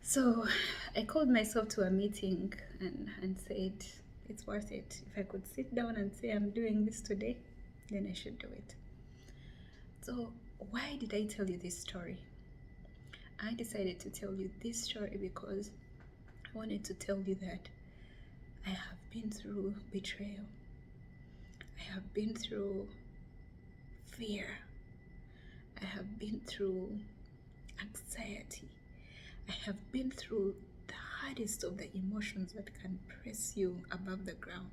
So I called myself to a meeting and said it's worth it. If I could sit down and say I'm doing this today, then I should do it. So why did I tell you this story? I decided to tell you this story because I wanted to tell you that I have been through betrayal. I have been through fear. I have been through anxiety. I have been through the hardest of the emotions that can press you above the ground.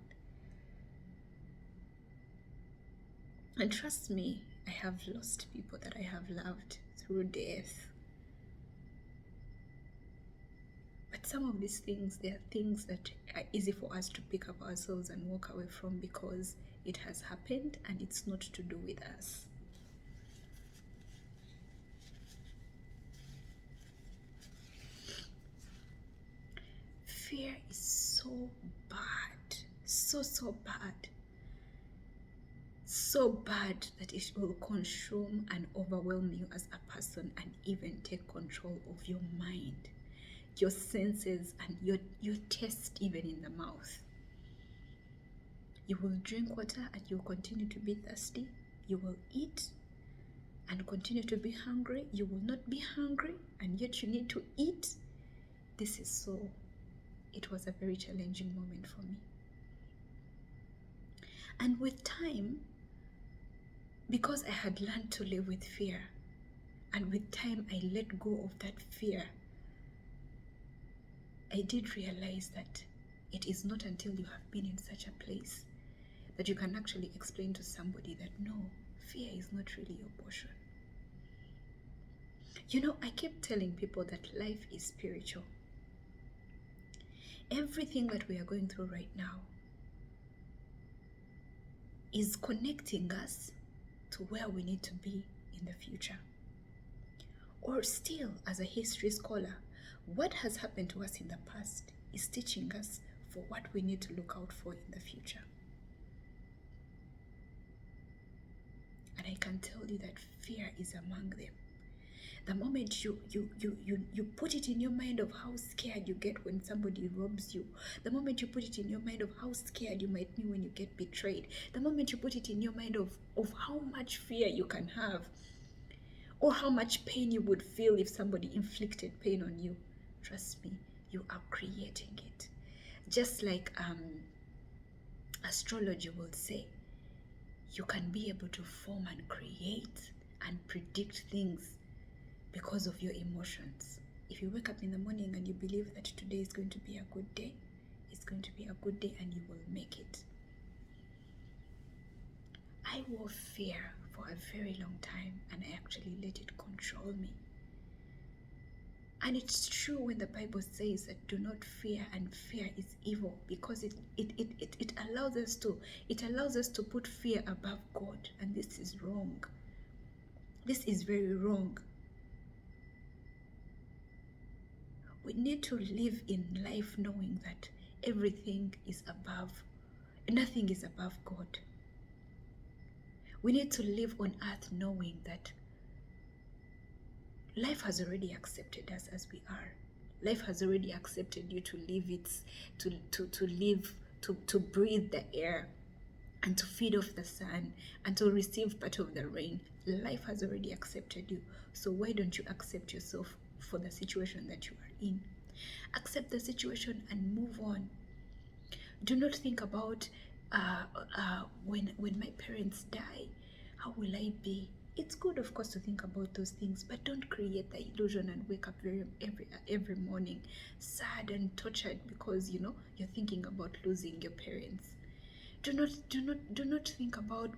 And trust me, I have lost people that I have loved through death. But some of these things, they are things that are easy for us to pick up ourselves and walk away from because it has happened and it's not to do with us. Fear is so bad, so bad. So bad that it will consume and overwhelm you as a person and even take control of your mind, your senses, and your taste, even in the mouth. You will drink water and you'll continue to be thirsty. You will eat and continue to be hungry. You will not be hungry and yet you need to eat. It was a very challenging moment for me. And with time, because I had learned to live with fear, and with time I let go of that fear, I did realize that it is not until you have been in such a place that you can actually explain to somebody that no, fear is not really your portion. You know, I keep telling people that life is spiritual. Everything that we are going through right now is connecting us to where we need to be in the future. Or still, as a history scholar, what has happened to us in the past is teaching us for what we need to look out for in the future. And I can tell you that fear is among them. The moment you put it in your mind of how scared you get when somebody robs you, the moment you put it in your mind of how scared you might be when you get betrayed, the moment you put it in your mind of how much fear you can have, or how much pain you would feel if somebody inflicted pain on you, trust me, you are creating it. Just like astrology will say, you can be able to form and create and predict things because of your emotions. If you wake up in the morning and you believe that today is going to be a good day, it's going to be a good day and you will make it. I wore fear for a very long time and I actually let it control me. And it's true when the Bible says that do not fear, and fear is evil, because it allows us to put fear above God, and this is wrong. This is very wrong. We need to live in life knowing that nothing is above God. We need to live on earth knowing that life has already accepted us as we are. Life has already accepted you to live, to breathe the air and to feed off the sun and to receive part of the rain. Life has already accepted you. So why don't you accept yourself for the situation that you are in? Accept the situation and move on. Do not think about when my parents die, how will I be? It's good, of course, to think about those things, but don't create the illusion and wake up every morning sad and tortured because you're thinking about losing your parents. Do not think about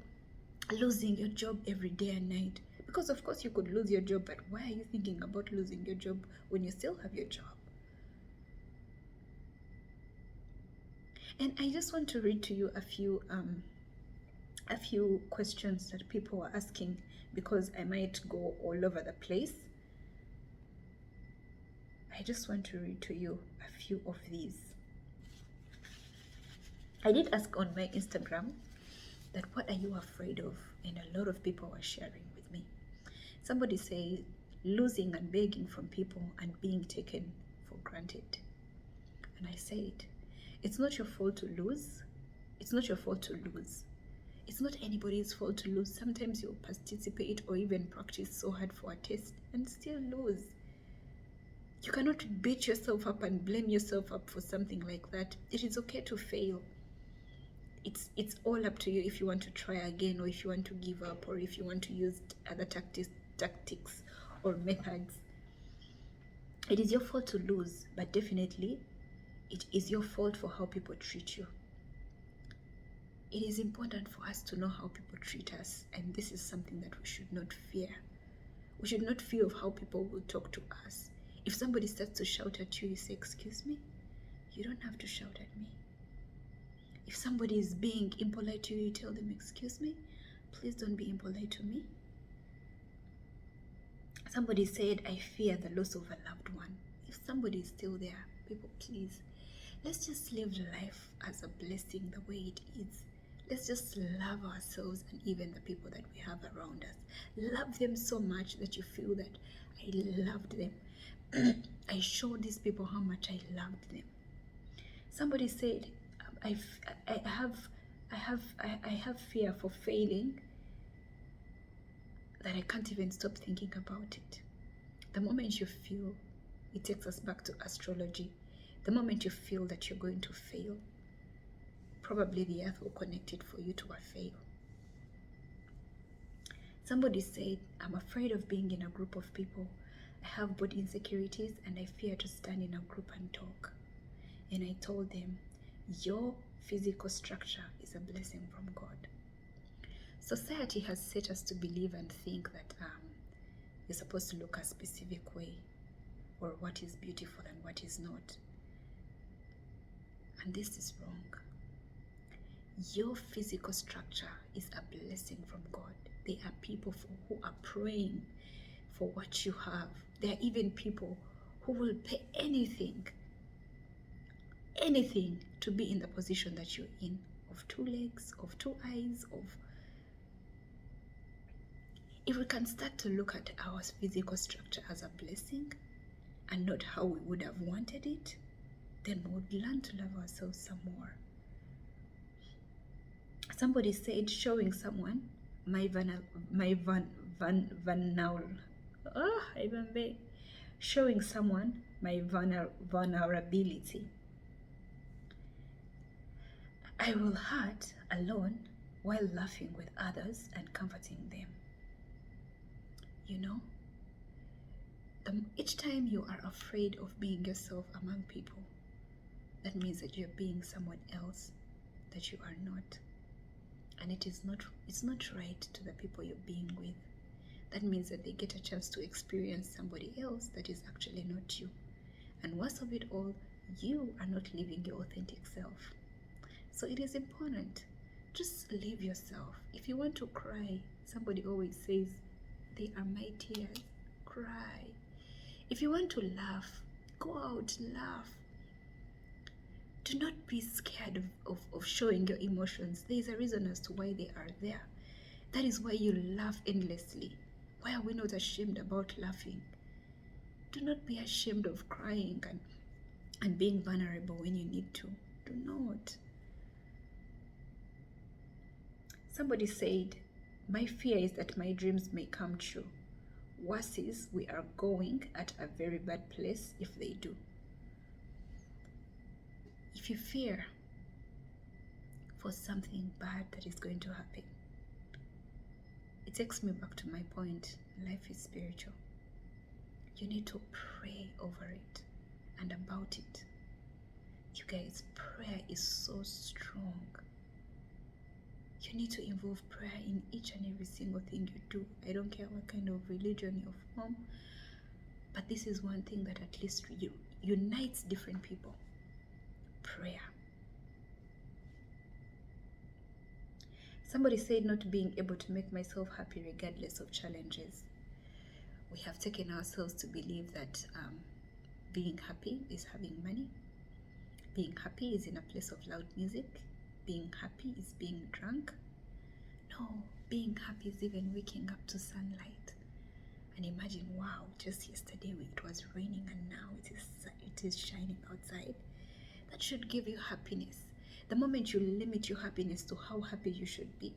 losing your job every day and night, because of course you could lose your job, but why are you thinking about losing your job when you still have your job? And I just want to read to you a few questions that people are asking, because I might go all over the place. I just want to read to you a few of these. I did ask on my Instagram that what are you afraid of, and a lot of people are sharing with me. Somebody say losing and begging from people and being taken for granted. And I said, it's not your fault to lose. It's not your fault to lose. It's not anybody's fault to lose. Sometimes you'll participate or even practice so hard for a test and still lose. You cannot beat yourself up and blame yourself up for something like that. It is okay to fail. It's all up to you if you want to try again, or if you want to give up, or if you want to use other tactics or methods. It is your fault to lose, but definitely it is your fault for how people treat you. It is important for us to know how people treat us, and this is something that we should not fear. We should not fear of how people will talk to us. If somebody starts to shout at you, you say, excuse me? You don't have to shout at me. If somebody is being impolite to you, you tell them, excuse me? Please don't be impolite to me. Somebody said, I fear the loss of a loved one. If somebody is still there, people, please, let's just live life as a blessing the way it is. Let's just love ourselves and even the people that we have around us. Love them so much that you feel that I loved them. I showed these people how much I loved them. Somebody said, I have fear for failing, that I can't even stop thinking about it. The moment you feel, it takes us back to astrology. The moment you feel that you're going to fail, probably the earth will connect it for you to a fail. Somebody said, I'm afraid of being in a group of people. I have body insecurities and I fear to stand in a group and talk. And I told them, your physical structure is a blessing from God. Society has set us to believe and think that you're supposed to look a specific way, or what is beautiful and what is not. And this is wrong. Your physical structure is a blessing from God. There are people who are praying for what you have. There are even people who will pay anything to be in the position that you're in, of 2 legs, of 2 eyes, of... If we can start to look at our physical structure as a blessing and not how we would have wanted it, then we would learn to love ourselves some more. Somebody said, showing someone showing someone my vulnerability. I will hurt alone while laughing with others and comforting them. You know, each time you are afraid of being yourself among people, that means that you're being someone else that you are not. And it's not right to the people you're being with. That means that they get a chance to experience somebody else that is actually not you. And worst of it all, you are not living your authentic self. So it is important, just live yourself. If you want to cry, somebody always says, they are my tears, cry. If you want to laugh, go out, laugh. Do not be scared of showing your emotions. There is a reason as to why they are there. That is why you laugh endlessly. Why are we not ashamed about laughing? Do not be ashamed of crying and being vulnerable when you need to. Do not. Somebody said, my fear is that my dreams may come true. Worse is, we are going at a very bad place if they do. If you fear for something bad that is going to happen, it takes me back to my point. Life is spiritual. You need to pray over it and about it. You guys, prayer is so strong. You need to involve prayer in each and every single thing you do. I don't care what kind of religion you're from, but this is one thing that at least unites different people. Prayer. Somebody said, not being able to make myself happy regardless of challenges. We have taken ourselves to believe that being happy is having money. Being happy is in a place of loud music. Being happy is being drunk. No, being happy is even waking up to sunlight. And imagine, wow, just yesterday it was raining and now it that is shining outside. That should give you happiness. The moment you limit your happiness to how happy you should be,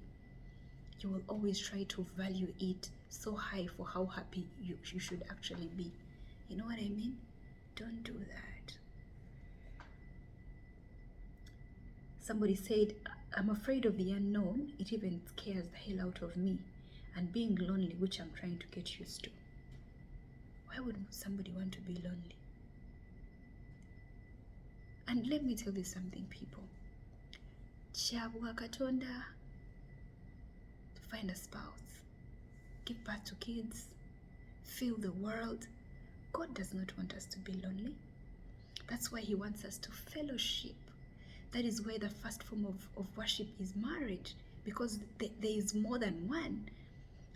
you will always try to value it so high for how happy you should actually be. You know what I mean? Don't do that. Somebody said, I'm afraid of the unknown. It even scares the hell out of me. And being lonely, which I'm trying to get used to. Why would somebody want to be lonely? And let me tell you something, people. Chabwa katonda, to find a spouse, give birth to kids, fill the world. God does not want us to be lonely. That's why he wants us to fellowship. That is why the first form of worship is marriage, because there is more than one.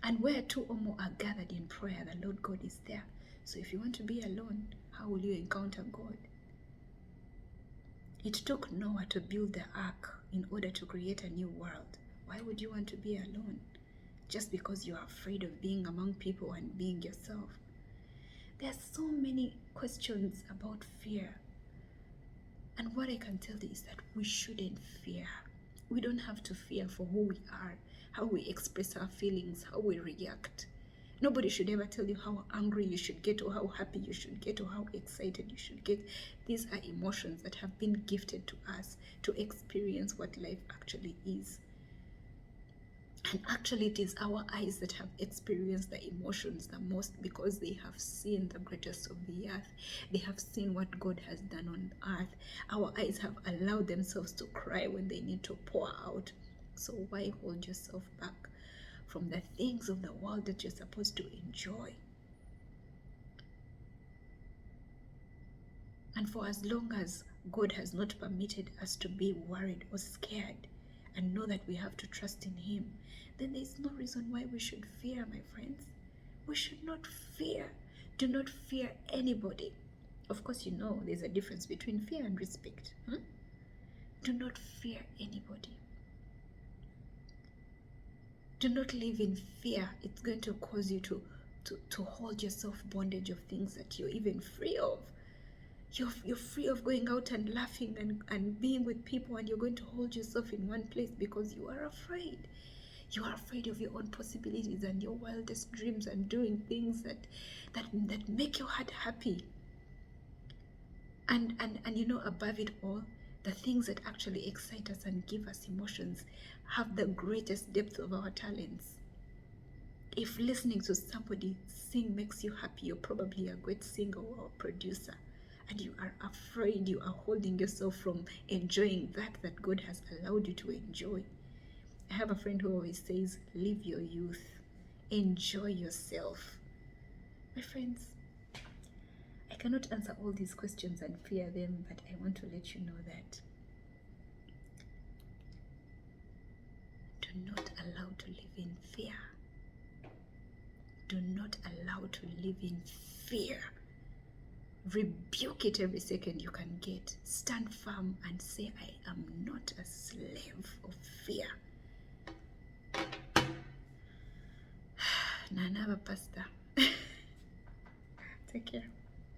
And where two or more are gathered in prayer, the Lord God is there. So if you want to be alone, how will you encounter God? It took Noah to build the ark in order to create a new world. Why would you want to be alone? Just because you are afraid of being among people and being yourself. There are so many questions about fear. And what I can tell you is that we shouldn't fear. We don't have to fear for who we are, how we express our feelings, how we react. Nobody should ever tell you how angry you should get or how happy you should get or how excited you should get. These are emotions that have been gifted to us to experience what life actually is. And actually it is our eyes that have experienced the emotions the most, because they have seen the greatest of the earth. They have seen what God has done on earth. Our eyes have allowed themselves to cry when they need to pour out. So why hold yourself back from the things of the world that you're supposed to enjoy? And for as long as God has not permitted us to be worried or scared, and know that we have to trust in him, then there is no reason why we should fear, my friends. We should not fear. Do not fear anybody. Of course, you know there's a difference between fear and respect. Do not fear anybody. Do not live in fear. It's going to cause you to hold yourself bondage of things that you're even free of. You're free of going out and laughing and being with people, and you're going to hold yourself in one place because you are afraid. You are afraid of your own possibilities and your wildest dreams and doing things that make your heart happy. And you know, above it all, the things that actually excite us and give us emotions have the greatest depth of our talents. If listening to somebody sing makes you happy, you're probably a great singer or producer. And you are afraid, you are holding yourself from enjoying that God has allowed you to enjoy. I have a friend who always says, live your youth, enjoy yourself. My friends, I cannot answer all these questions and fear them, but I want to let you know that do not allow to live in fear. Do not allow to live in fear. Rebuke it every second you can get. Stand firm and say, I am not a slave of fear. Nanaba Pastor. Take care.